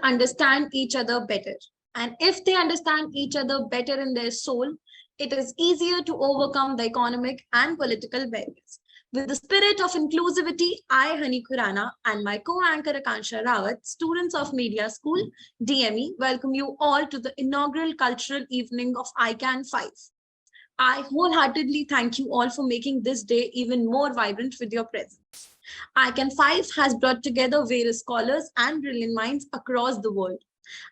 understand each other better. And if they understand each other better in their soul, it is easier to overcome the economic and political barriers. With the spirit of inclusivity, I, Hani Khurana, and my co-anchor Akansha Rawat, students of Media School, DME, welcome you all to the inaugural cultural evening of ICANN 5. I wholeheartedly thank you all for making this day even more vibrant with your presence. ICANN 5 has brought together various scholars and brilliant minds across the world.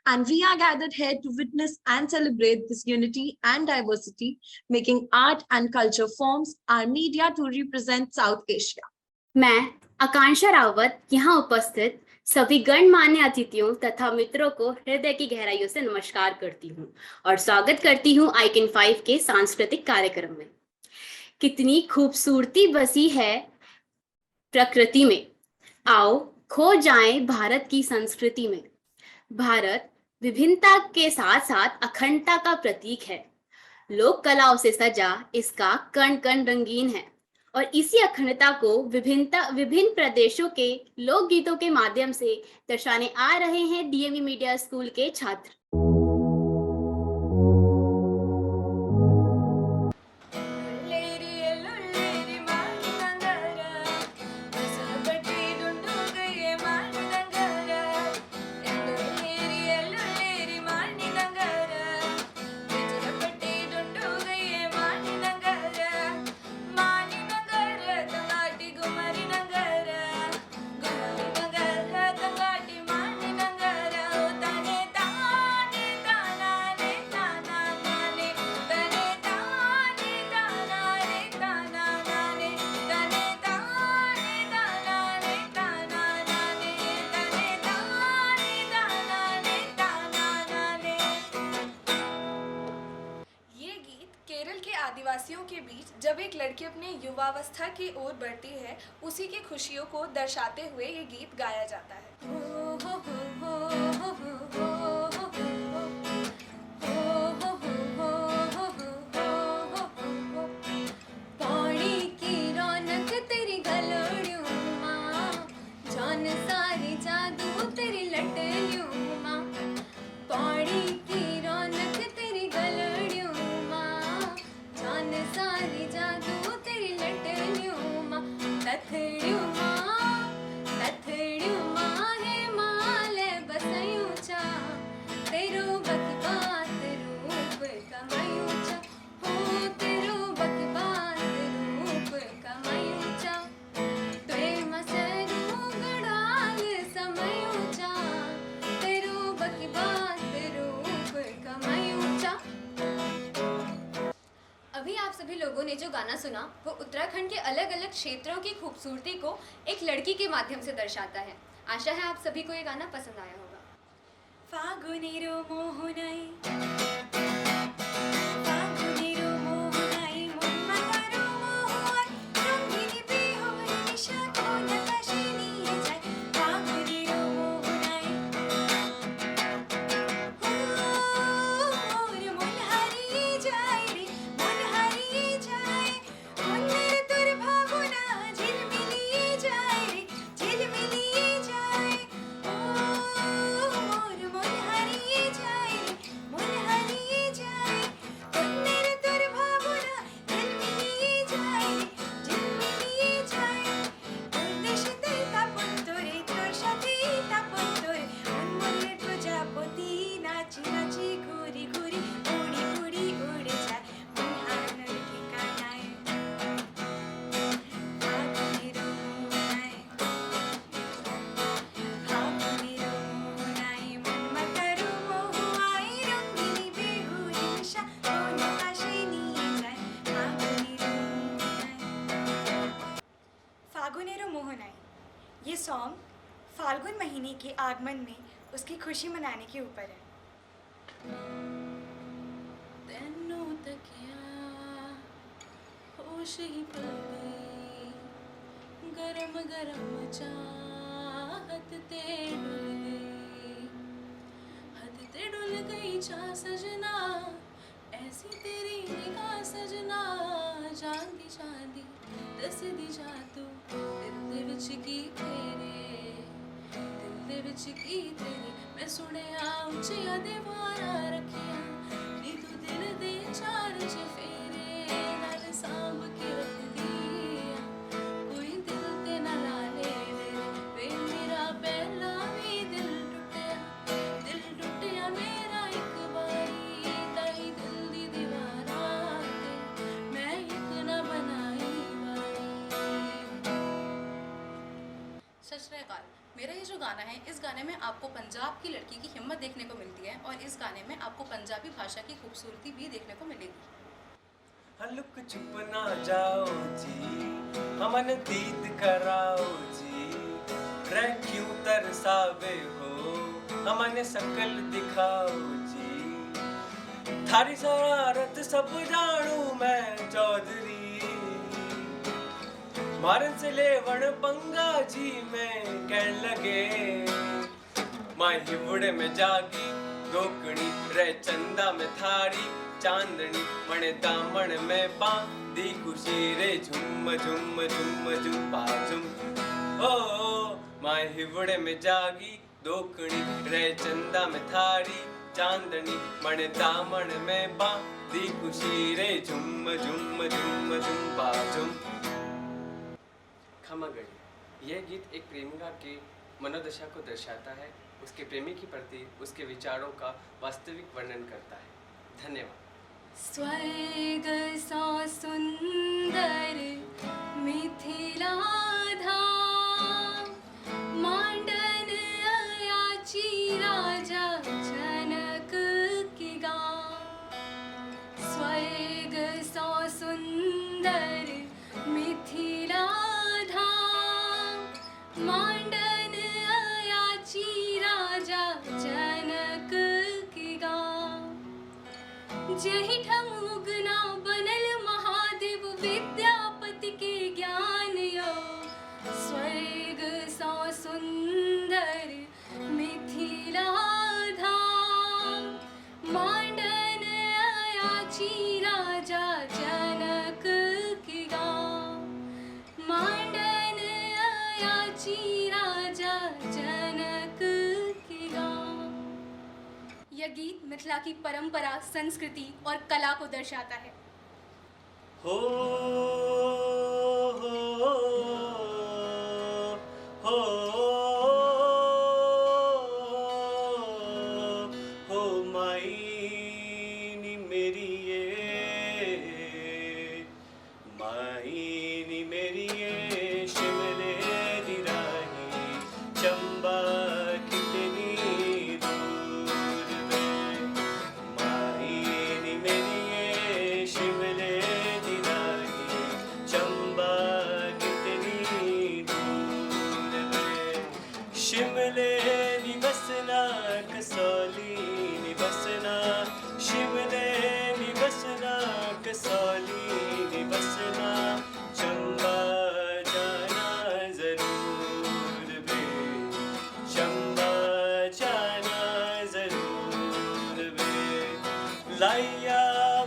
And we are gathered here to witness and celebrate this unity and diversity, making art and culture forms our media to represent South Asia. मैं आकांक्षा रावत यहाँ उपस्थित सभी गणमान्य अतिथियों तथा मित्रों को हृदय की गहराइयों से नमस्कार करती हूँ और स्वागत करती हूँ ICANN 5 के सांस्कृतिक कार्यक्रम में। कितनी खूबसूरती बसी है प्रकृति में, आओ खो जाएं भारत की संस्कृति में। भारत विभिन्नता के साथ साथ अखंडता का प्रतीक है। लोक कलाओं से सजा इसका कण कण रंगीन है और इसी अखंडता को विभिन्न प्रदेशों के लोक गीतों के माध्यम से दर्शाने आ रहे हैं DME मीडिया स्कूल के छात्र। आदिवासियों के बीच जब एक लड़की अपने युवावस्था की ओर बढ़ती है, उसी की खुशियों को दर्शाते हुए ये गीत गाया जाता है। सभी लोगों ने जो गाना सुना वो उत्तराखंड के अलग अलग क्षेत्रों की खूबसूरती को एक लड़की के माध्यम से दर्शाता है। आशा है आप सभी को ये गाना पसंद आया होगा। फागुनेरो मोहनाई ये सॉन्ग फाल्गुन महीने के आगमन में उसकी खुशी मनाने के ऊपर है। तेनू तकिया होश ही पल गरम गरम चाहत ते डुल गई चाह सजना, ऐसी तेरी निगाह सजना, चांदी चांदी दस दी जा तू दिल दे विच की तेरे दिल दे विच की तेरी मैं सुनिया उचिया दीवारा रखिया नी तू दिल दे चार चफेरे नाल सांभ के रख दिया कोई दिल ते ना ला ले वे मेरा पहला भी दिल टुटिया मेरा एक बारी ताई दिल दी दीवारा ते मैं एक ना बनाई बारी। सत श्री अकाल। मेरा ये जो गाना है, इस गाने में आपको पंजाब की लड़की की हिम्मत देखने को मिलती है और इस गाने में आपको पंजाबी भाषा की खूबसूरती भी देखने को मिलेगी। हलुक चुप ना जाओ जी, हमन दीद कराओ जी, रह क्यों तरसावे हो, हमन शकल दिखाओ जी। थारी शरारत सब जानू मैं चौधरी, मारन से लेवण पंगा जी मैं कहन लगे। माँ हिवड़े में जागी रोकनी रे चंदा में थारी चांदनी, मणे दामन में बांधी खुशी रे झुम झुम झुम झुम बाजुम। ओ माँ हिवड़े में जागी दोकनी रे चंदा में थारी चांदनी, मणे दामन में बांधी खुशी रे झुम झुम झुम झुम बाजुम। खमागड़ी, यह गीत एक प्रेमिका के मनोदशा को दर्शाता है, उसके प्रेमी के प्रति उसके विचारों का वास्तविक वर्णन करता है। धन्यवाद। स्वर्ग सो सुंदर मिथिला धाम, मांडन अयाची राजा जनक की गाँव। स्वर्ग सो सुंदर मिथिला मांडन अयाची राजा जनक की गाँव। जही ठमुगना बनल महादेव विद्यापति के ज्ञान यो, स्वर्ग सो सुंदर मिथिला धाम, मांडन अयाची राजा जनक की गाँव। मांडन राजा जनक की गाँव। यह गीत मिथिला की परंपरा, संस्कृति और कला को दर्शाता है। हो हो हो हो माई नी मेरी ये, माई नी मेरी ये, शिमले दी राही चंबा कितनी दूर में। माई नी मेरी ये, शिमले दी राही चंबा कितनी दूर में। शिमले नी बसना कसौली नी बसना, शिमले नी बसना कसौली नी बसना, चंबा जाना जरूर बे, चंबा जाना जरूर बे। लाइया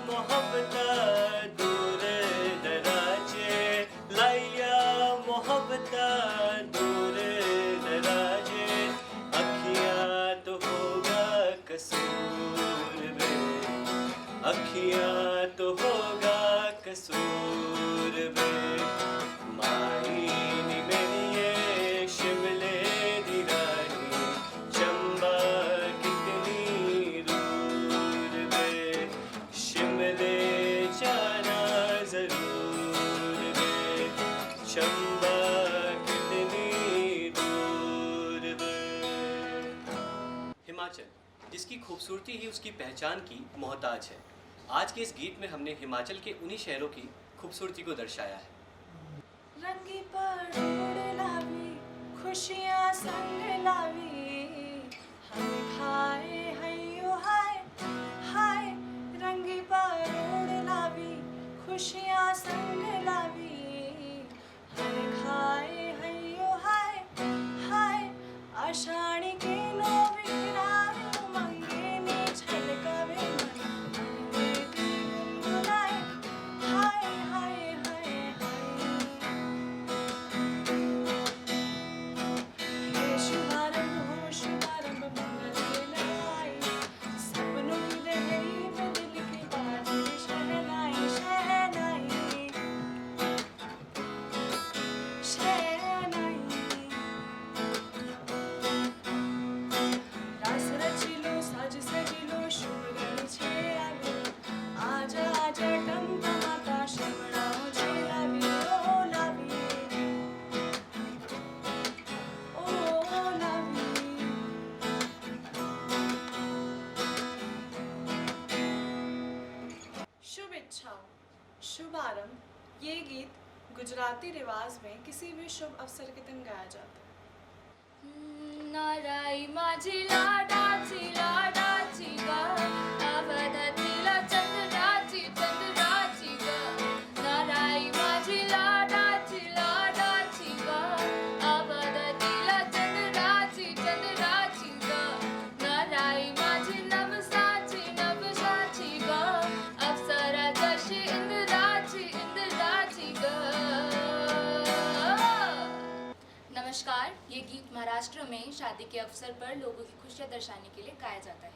मोहब्बता दूर दराजे, लाइया मोहब्बता दूर दराजे, अखियाँ तो होगा कसूर बे, अखियाँ तो होगा कसूर बे। माई नी मेरी ये, शिमले दी राही चंबा कितनी दूर बे, शिमले जाना जरूर बे, चंबा कितनी दूर बे। हिमाचल, जिसकी खूबसूरती ही उसकी पहचान की मोहताज है। आज के इस गीत में हमने हिमाचल के उन्हीं शहरों की खूबसूरती को दर्शाया है। रंगी पड़ोड़ लावी खुशियाँ संग लावी, हम खाए हयो हाय हाय। रंगी पड़ोड़ लावी खुशियाँ संग लावी, हम खाए हयो हाय हाय। आषाढ़ी के नो विकराल मंगे ने छलकावे हाय हाय हाय हाय। ये शुभारंभ हो शुभारंभ। ये गीत गुजराती रिवाज में किसी भी शुभ अवसर के दिन गाया जाता है। नाराई माझी लाडाची लाडाची ग अवधतीला चंद्राची चंद्राची ग नाराई माझी लाडाची लाडाची ग अवधतीला चंद्राची चंद्राची ग नाराई माझी नवसाची नवसाची ग अप्सरा जशी इंद्राची इंद्राची ग। नमस्कार, ये गीत महाराष्ट्र में शादी के अवसर पर लोगों की खुशियां दर्शाने के लिए गाया जाता है।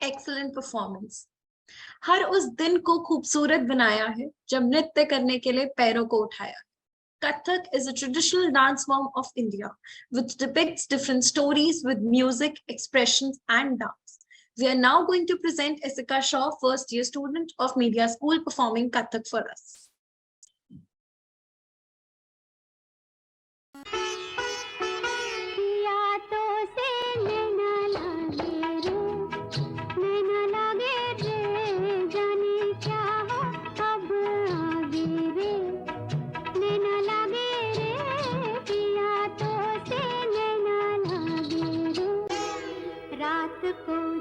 Excellent performance. हर उस दिन को खूबसूरत बनाया है जब नृत्य करने के लिए पैरों को उठाया। Kathak is a traditional dance form of India, which depicts different stories with music, expressions, and dance. We are now going to present Isika Shaw, first year student of Media School, performing Kathak for us.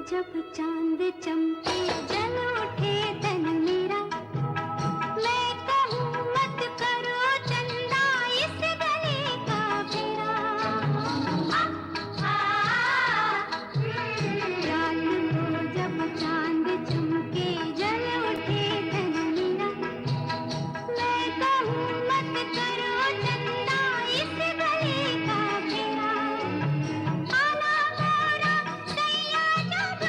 जब चांद चमके जल उठे तन मेरा मैं कहूँ मत करो चंदा इस गले का फेरा रात को जब चांद चमके जल उठे तन मेरा मैं कहूँ मत करो चंदा इस गले का फेरा आना मोरा दैया जब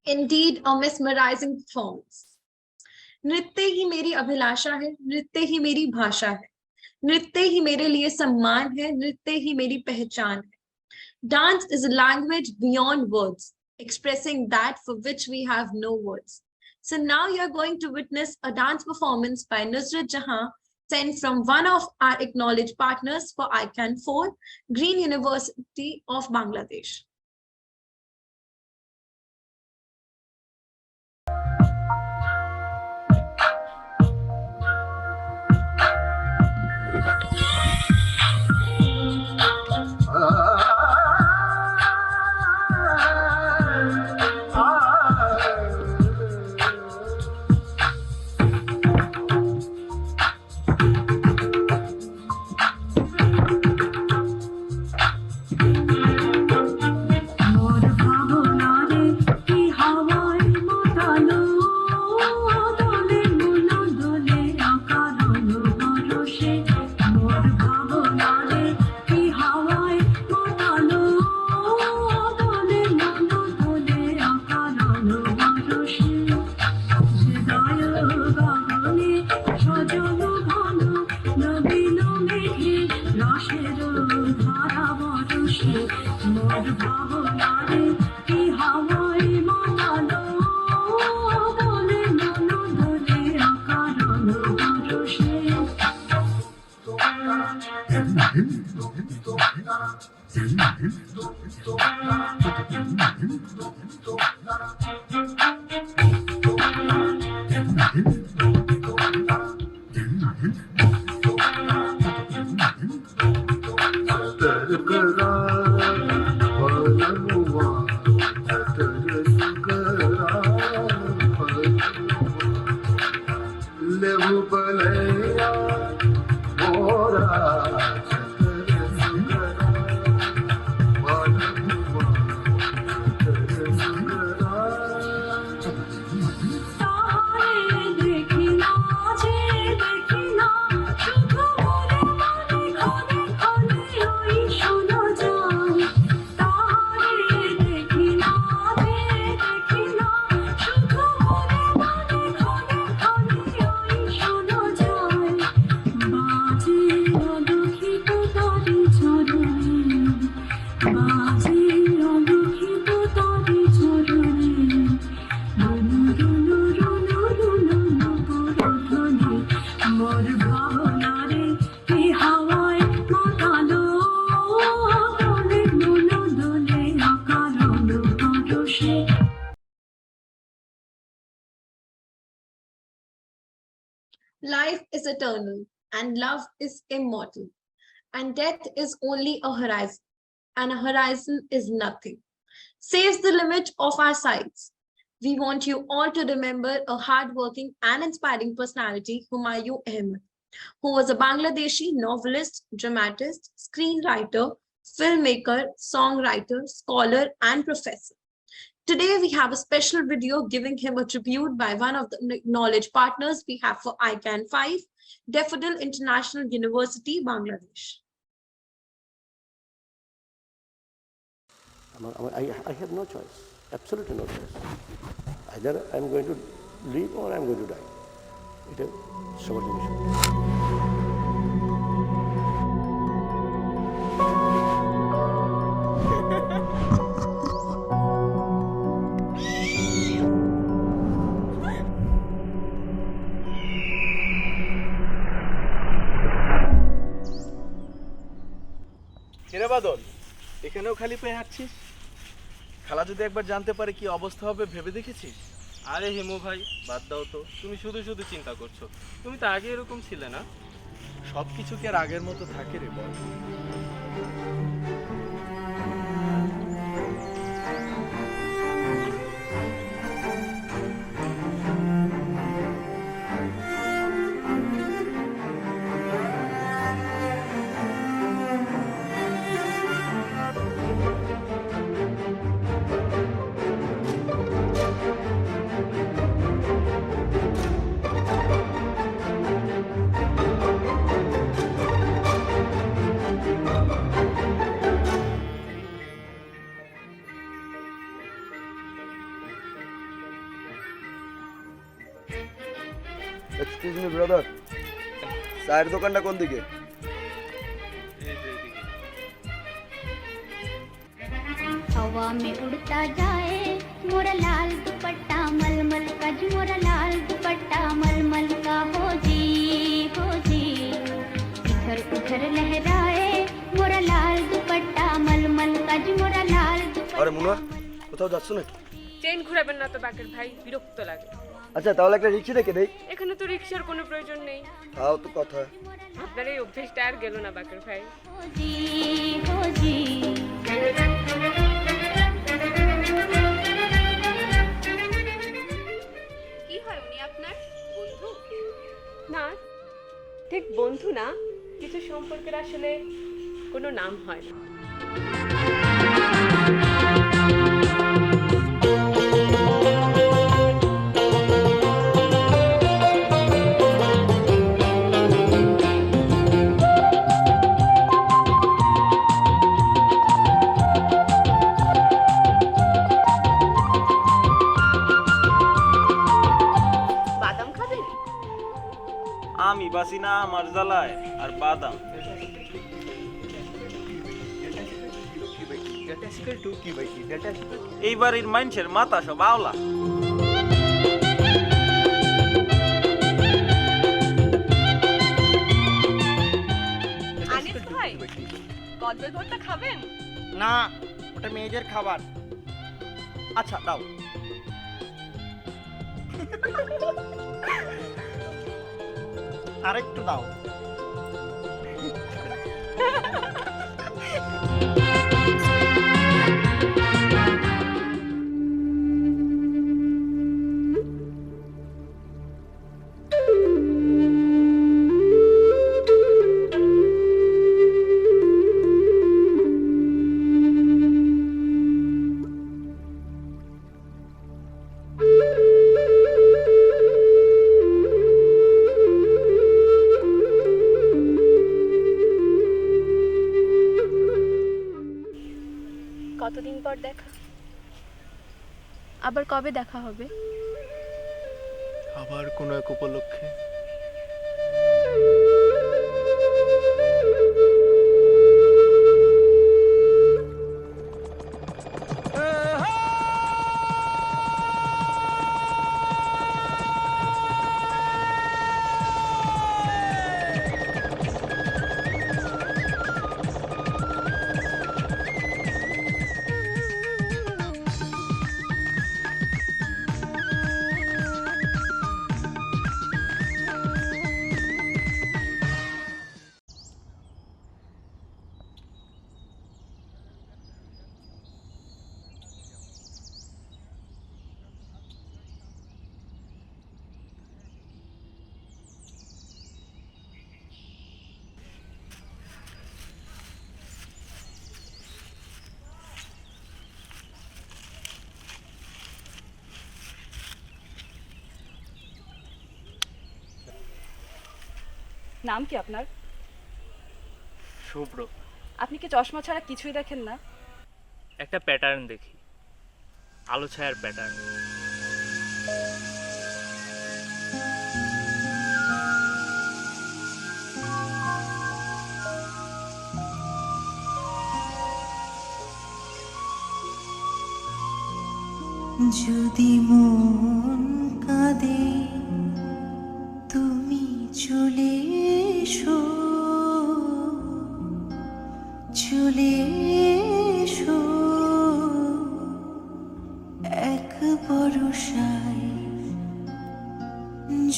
Indeed, a mesmerizing performance. नृत्य ही मेरी अभिलाषा है, नृत्य ही मेरी भाषा है, नृत्य ही मेरे लिए सम्मान है, नृत्य ही मेरी पहचान है. Dance is a language beyond words, expressing that for which we have no words. So now you're going to witness a dance performance by Nusrat Jahan, sent from one of our acknowledged partners for ICANN 4, Green University of Bangladesh. Life is eternal and love is immortal, and death is only a horizon, and a horizon is nothing. Saves the limit of our sights. We want you all to remember a hardworking and inspiring personality, Humayun Ahmed, who was a Bangladeshi novelist, dramatist, screenwriter, filmmaker, songwriter, scholar, and professor. Today, we have a special video giving him a tribute by one of the acknowledged partners we have for ICANN 5, Daffodil International University, Bangladesh. I have no choice, absolutely no choice. Either I'm going to live or I'm going to die. It is সবার জিনিস। কিরে বাদল, এখানেও খালি পায়ে হাঁটছিস? খালা যদি একবার জানতে পারে কি অবস্থা হবে ভেবে দেখেছিস? আরে হেমু ভাই, বাদ দাও তো, তুমি শুধু শুধু চিন্তা করছো। তুমি তো আগে এরকম ছিলে না। সব কিছু কি আর আগের মতো থাকে রে বল? এক্সকিউজ মি ব্রাদার, চায়ের দোকানটা কোন দিকে? हवा में उड़ता जाए मोरा लाल दुपट्टा मलमल का जी, मोरा लाल दुपट्टा मलमल का हो जी इधर उधर लहराए मोरा लाल दुपट्टा मलमल का जी, मोरा लाल আরে মুনা, কোথাও যাচ্ছ নাকি? চেন ঘুরাবেন না তো বাকের ভাই, বিরক্ত লাগে। আচ্ছা তাহলে একটা রিক্সা ডেকে দেই। এখানে তো রিক্সার কোনো প্রয়োজন নেই। তাও তো কথা। আপনার এই অভ্যেসটা আর গেল না বাকের ভাই। हो जी কি হয় উনি আপনার বন্ধু? না, ঠিক বন্ধু না, কিছু সম্পর্কের আসলে কোনো নাম হয় না। বাদাম খাবেন? আমি বাসি না আমার জ্বালায় আর বাদাম। এই বাড়ির মানুষের মাথা সব আওলা। আনিস ভাই, কদবেল ভর্তা খাবেন? না, ওটা মেয়েদের খাবার। আচ্ছা দাও। আরেকটু দাও। কতদিন পর দেখা, আবার কবে দেখা হবে? আবার কোনো এক উপলক্ষে। নাম কি আপনার? শুভ্র। আপনি কি চশমা ছাড়া কিছুই দেখেন না? একটা প্যাটার্ন দেখি, আলো ছায়ার প্যাটার্ন। যদি মন কাঁদে তুমি চলে এসো, চলে এসো এক বরষায়।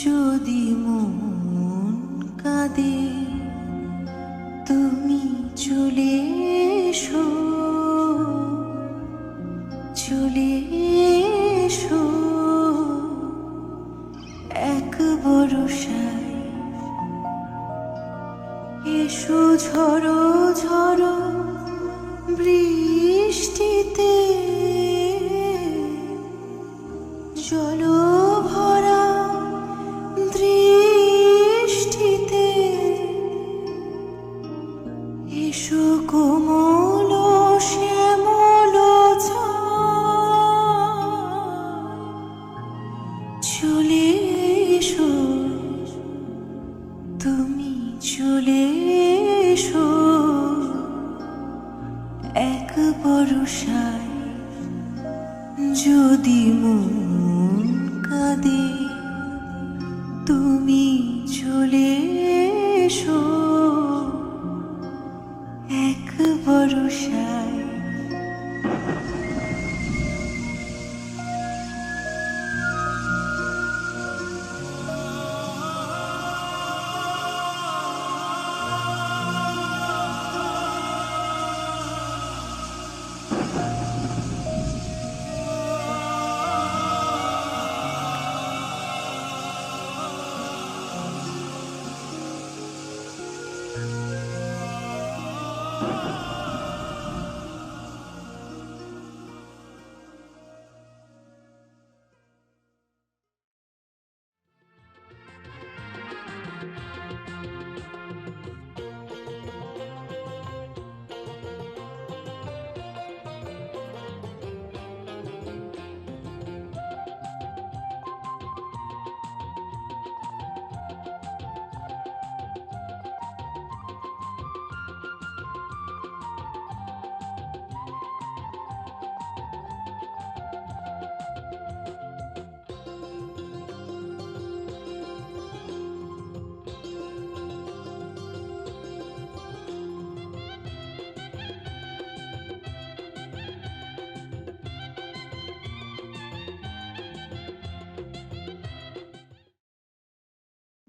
যদি মন কাঁদে তুমি চলে এসো, চলে এসো এক বরষায়। এসো ঝড়ো ঝড়ো বৃষ্টিতে, জল ভরা দৃষ্টিতে। এসো গো এক বরষায় যদি মন কাঁদে তুমি চলে এসো এক বরষায়।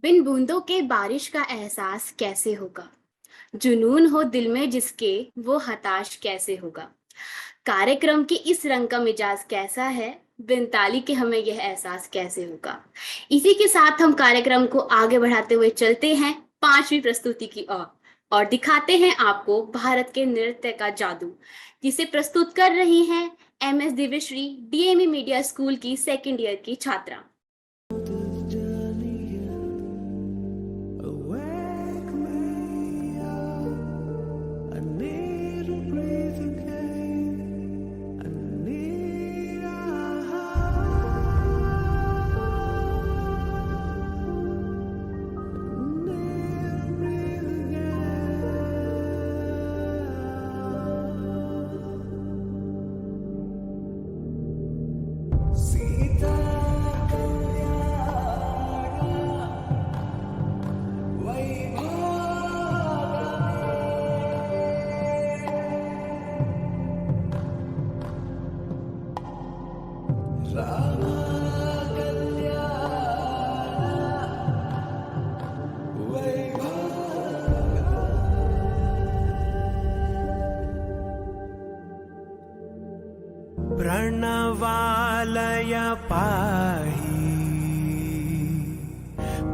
बिन बूंदों के बारिश का एहसास कैसे होगा, जुनून हो दिल में जिसके वो हताश कैसे होगा। कार्यक्रम के इस रंग का मिजाज कैसा है, बिन ताली के हमें यह एहसास कैसे होगा। इसी के साथ हम कार्यक्रम को आगे बढ़ाते हुए चलते हैं 5वीं प्रस्तुति की ओर और दिखाते हैं आपको भारत के नृत्य का जादू, जिसे प्रस्तुत कर रही हैं MS Divyashree DME media school की 2nd ईयर की छात्रा। प्रणवालय पाहि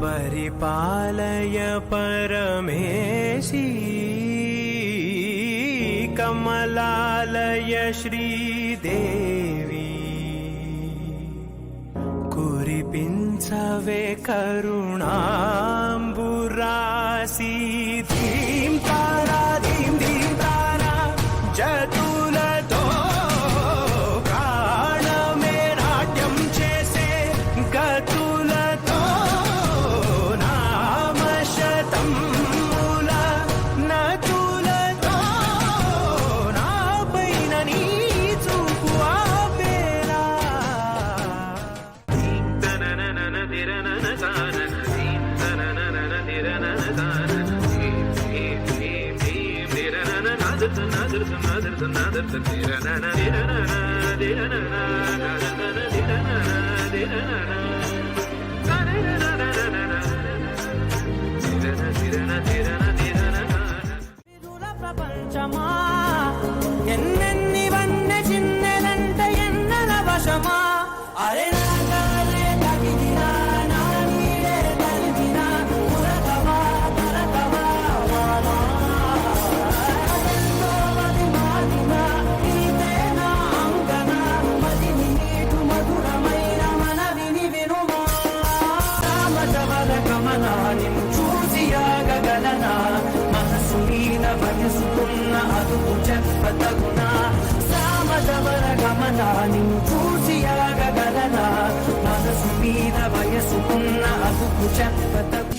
परिपालय परमेशी कमलालय श्रीदेवी कुरिपिंचवे करुणांबुरासी धीम तारा जतुलतो ప్రపంచమా ఎన్నెన్ని వన్నె చిన్నెలంట ఎన్నెల వశమా అరే నాగాలే తగిదినా నా నీడే తగిదినా పురకవా పరకవా వానా ఎంతోవది మాదినా నీతేనా అంగనా మదిని నీటు మధురమైన మనవిని వినుమా రామజవర గమనా నిన్ను చూసి ఆగగలనా మనసు మీద వయసుకున్న అదుపు చెప్పతగునా సామజవర గమనా నిన్ను చూసి ఆగగలనా మనసు మీద వయసుకున్న అదుపు చెప్పతగు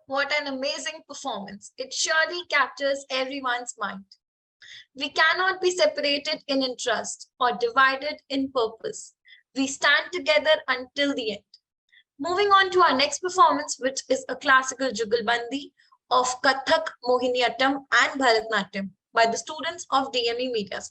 What an amazing performance. It surely captures everyone's mind. We cannot be separated in interest or divided in purpose. We stand together until the end. Moving on to our next performance, which is a classical Jugalbandi of Kathak, Mohiniyattam and Bharatnatyam by the students of DME Media.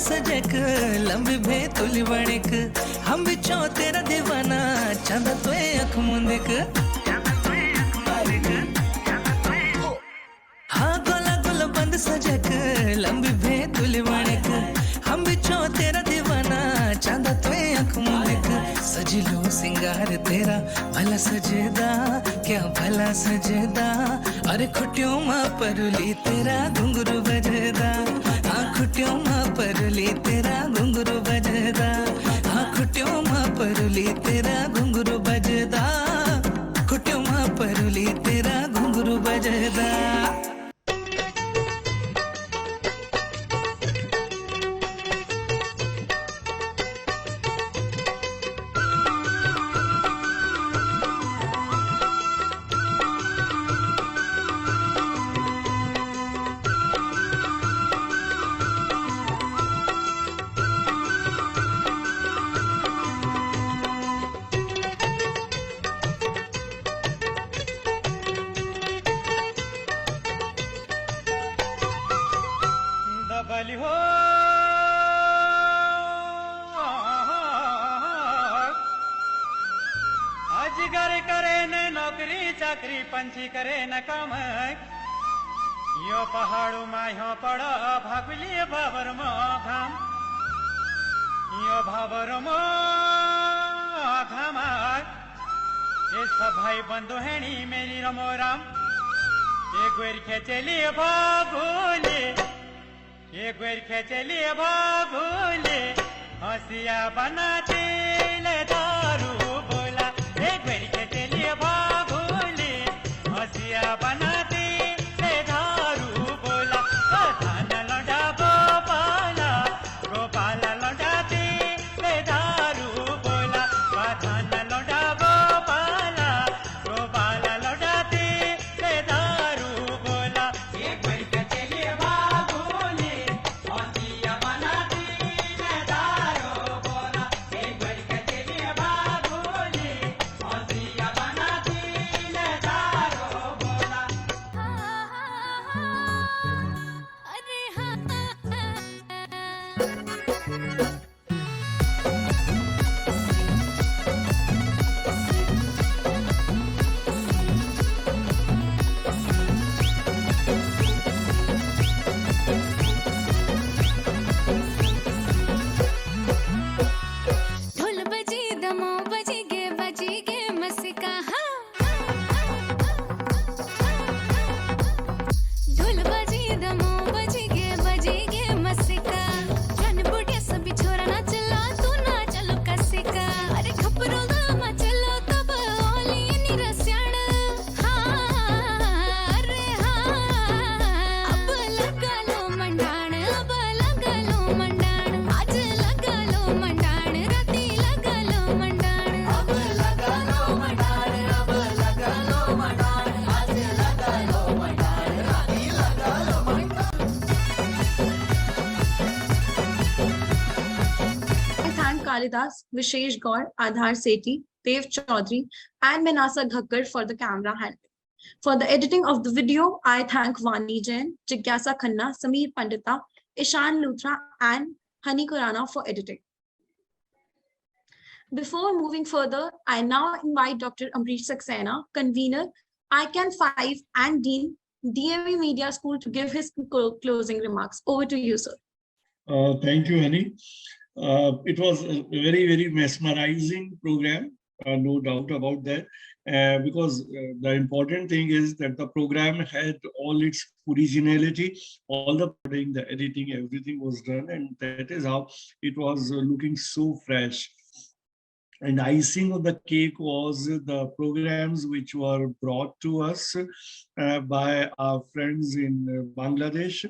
सजक लंबी भे तुली बणिक हम बिचो तेरा दीवाना चंद तो अख मुंदिक हाँ गोला गोला बंद सजक लंबी भे तुली बणिक हम बिचो तेरा दीवाना चंद तो अख मुंदिक सजलो सिंगार तेरा भला सजदा क्या भला सजदा अरे खुटियों माँ परुली तेरा घुंघरू बजदा हाँ खुटियों माँ परुली तेरा घुंघरू बजदा हाँ खुटियों माँ परुली तेरा घुंघरू बजदा खुटियों माँ परुली तेरा घुंघरू बजदा अजगर करे न नौकरी चाकरी पंछी करे न काम यो पहाड़ू मा यो पड़ भागुली भावर मो घाम यो भावर मो घाम ये सब भाई बंधु हेणी मेरी रमो राम ये गोर खेचली भागुली ये गोर खेचली भागुली हंसिया बनाती ले दारू बोला एक बार के चलिए बाबूली हंसिया बनाती ले दारू बोला धान लौटा गोपाला गोपाला लौटाती ले दारू बोला धान लौटा गोपाला गोपाला लौटाती ले दारू बोला एक बार के चलिए बाबूली हंसिया बनाती ले दारू बोला एक बार के चलिए बाबूली ढोल बजी दमो बजी गे मस्का ढोल बजी दमो बजी गे मस्का जन बुढ़िया सभी छोरा ना चला तू ना चलो कसिका अरे खपरो दामा चलो तब ओली नी रस्याण हाँ अरे हाँ अब लगा लो मंडाण आज लगा लो मंडाण राती लगा लो मंडाण अब लगा लो मंडाण आज लगा लो मंडाण राती लगा लो Mandan I thank Kalidas, Vishesh Gaur, Adhar Sethi, Dev Chaudhary, and Manasa Ghakkar for the camera handling. For the editing of the video, I thank Vani Jain, Jigyasa Khanna, Sameer Pandita, Ishan Luthra, and Hani Kurana for editing. Before moving further, I now invite Dr. Amrish Saxena, convener, ICAN 5 and Dean, DME Media School, to give his closing remarks. Over to you, sir. Thank you, Hani. It was a very, very mesmerizing program, no doubt about that, because the important thing is that the program had all its originality, all the coding, the editing, everything was done, and that is how it was looking so fresh. And icing of the cake was the programs which were brought to us by our friends in Bangladesh,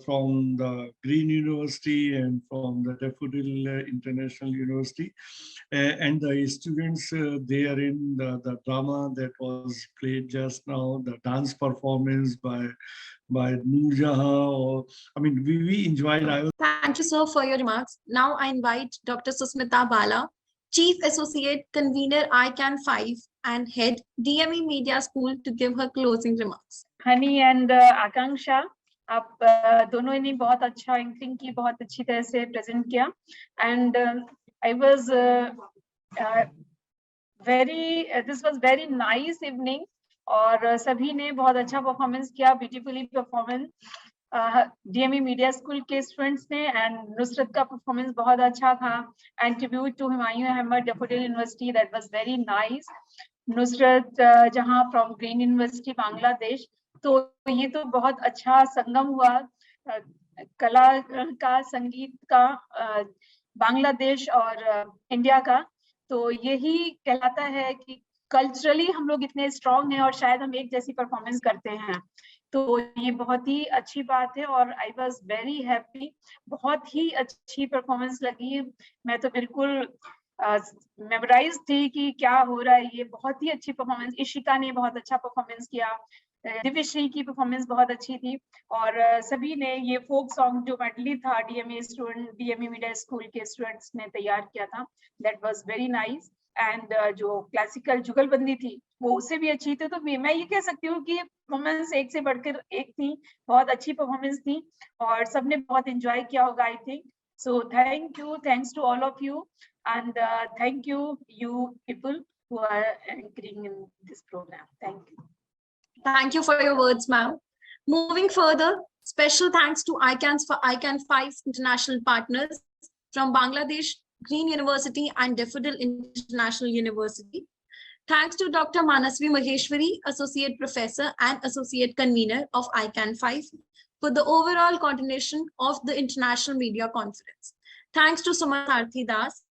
from the Green University and from the Daffodil International University, and the students therein, the drama that was played just now, the dance performance by Noor Jahan, we enjoyed. Thank you, sir, for your remarks. Now I invite Dr. Susmita Bala, Chief Associate Convener ICAN 5 and Head DME Media School, to give her closing remarks. Hani and Akanksha, आप दोनों ने बहुत अच्छा anchoring की, बहुत अच्छी तरह से प्रेजेंट किया and I was this was very nice evening और सभी ने बहुत अच्छा परफॉर्मेंस किया, beautifully performance DME Media School के स्टूडेंट्स ने एंड नुसरत का परफॉर्मेंस बहुत अच्छा था and tribute to Humayun Ahmed Daffodil University, that was very nice. Nusrat Jahan from green university Bangladesh, तो ये तो बहुत अच्छा संगम हुआ कला का, संगीत का, बांग्लादेश और इंडिया का। तो यही कहलाता है कि कल्चरली हम लोग इतने स्ट्रांग हैं और शायद हम एक जैसी परफॉर्मेंस करते हैं, तो ये बहुत ही अच्छी बात है और आई वाज वेरी हैप्पी। बहुत ही अच्छी परफॉर्मेंस लगी, मैं तो बिल्कुल मेमोराइज थी कि क्या हो रहा है। ये बहुत ही अच्छी परफॉर्मेंस, इशिका ने बहुत अच्छा परफॉर्मेंस किया, दिव्यश्री की परफॉर्मेंस बहुत अच्छी थी और सभी ने ये फोक सॉन्ग जो मेडली था डीएमई मीडिया स्कूल के स्टूडेंट्स ने तैयार किया था, that was very nice. And जो क्लासिकल जुगलबंदी थी वो उससे भी अच्छी थी। तो मैं ये कह सकती हूँ कि परफॉर्मेंस एक से बढ़कर एक थी, बहुत अच्छी परफॉर्मेंस थी और सबने बहुत एंजॉय किया होगा I think. So thank you, thanks to all of you and thank you people who are anchoring in this program. Thank you. Thank you for your words, ma'am. Moving further, special thanks to ICAN 5 international partners from Bangladesh, Green University and Daffodil International University. Thanks to Dr. Manasvi Maheshwari, Associate Professor and Associate Convener of ICAN 5 for the overall coordination of the International Media Conference. Thanks to Sumarthi Das,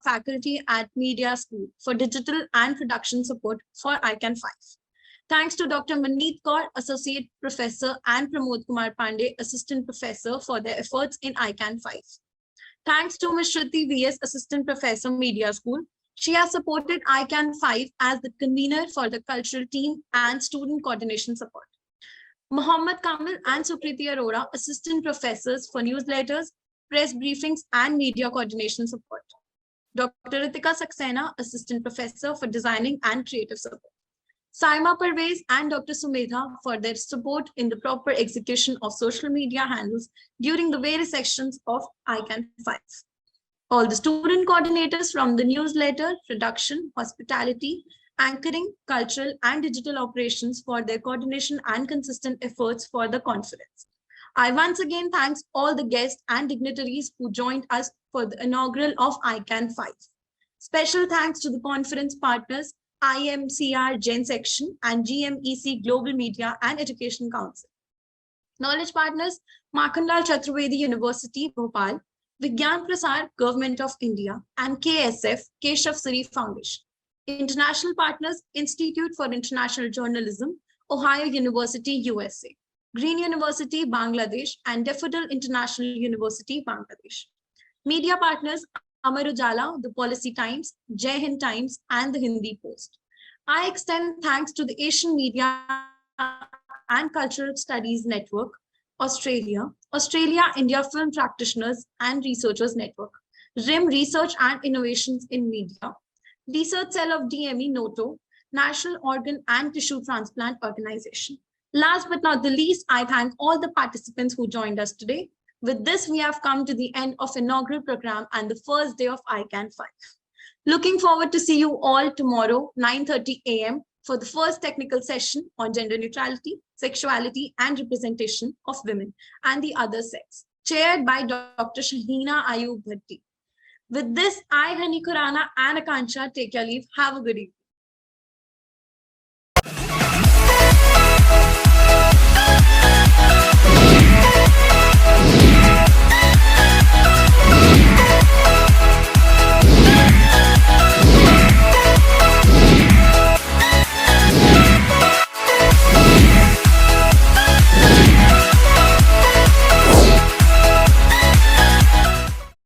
faculty at Media School for digital and production support for ICAN 5. Thanks to Dr. Manmeet Kaur, Associate Professor, and Pramod Kumar Pandey, Assistant Professor, for their efforts in ICAN 5. Thanks to Ms. Shruti VS, Assistant Professor, Media School. She has supported ICAN 5 as the convener for the cultural team and student coordination support. Mohammad Kamil and Sukriti Arora, Assistant Professors for newsletters, press briefings, and media coordination support. Dr. Ritika Saxena, Assistant Professor for Designing and Creative Support. Saima Parvez and Dr. Sumedha for their support in the proper execution of social media handles during the various sections of ICAN 5. All the student coordinators from the newsletter, production, hospitality, anchoring, cultural, and digital operations for their coordination and consistent efforts for the conference. I once again thank all the guests and dignitaries who joined us for the inaugural of ICAN 5. Special thanks to the conference partners, IMCR Gen Section and GMEC Global Media and Education Council. Knowledge partners, Makhanlal Chaturvedi University, Bhopal, Vigyan Prasar, Government of India, and KSF, Keshav Suri Foundation. International partners, Institute for International Journalism, Ohio University, USA. Green University, Bangladesh, and Daffodil International University, Bangladesh. Media partners, Amar Ujala, The Policy Times, Jai Hind Times, and the Hindi Post. I extend thanks to the Asian Media and Cultural Studies Network, Australia, India Film Practitioners and Researchers Network, RIM Research and Innovations in Media, Research Cell of DME NOTO, National Organ and Tissue Transplant Organization. Last but not the least, I thank all the participants who joined us today. With this, we have come to the end of inaugural program and the first day of ICAN 5. Looking forward to see you all tomorrow, 9:30 a.m. for the first technical session on gender neutrality, sexuality, and representation of women and the other sex, chaired by Dr. Shahina Ayub Bhatti. With this, I, Hani Khurana, and Akansha take your leave. Have a good evening.